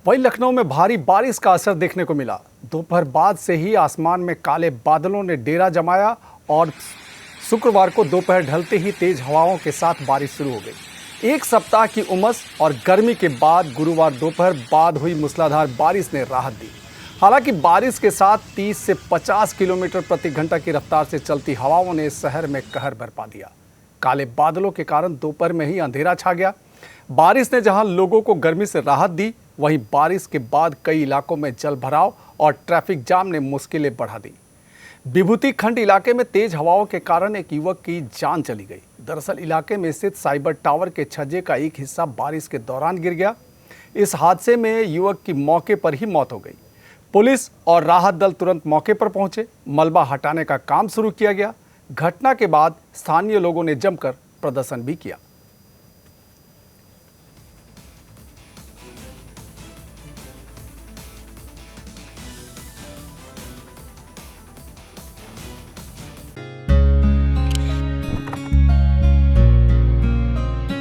वहीं लखनऊ में भारी बारिश का असर देखने को मिला। दोपहर बाद से ही आसमान में काले बादलों ने डेरा जमाया और शुक्रवार को दोपहर ढलते ही तेज हवाओं के साथ बारिश शुरू हो गई। एक सप्ताह की उमस और गर्मी के बाद गुरुवार दोपहर बाद हुई मूसलाधार बारिश ने राहत दी। हालांकि बारिश के साथ 30 से 50 किलोमीटर प्रति घंटा की रफ्तार से चलती हवाओं ने शहर में कहर बरपा दिया। काले बादलों के कारण दोपहर में ही अंधेरा छा गया। बारिश ने जहां लोगों को गर्मी से राहत दी, वहीं बारिश के बाद कई इलाकों में जलभराव और ट्रैफिक जाम ने मुश्किलें बढ़ा दी। विभूति खंड इलाके में तेज हवाओं के कारण एक युवक की जान चली गई। दरअसल इलाके में स्थित साइबर टावर के छज्जे का एक हिस्सा बारिश के दौरान गिर गया। इस हादसे में युवक की मौके पर ही मौत हो गई। पुलिस और राहत दल तुरंत मौके पर पहुंचे। मलबा हटाने का काम शुरू किया गया। घटना के बाद स्थानीय लोगों ने जमकर प्रदर्शन भी किया।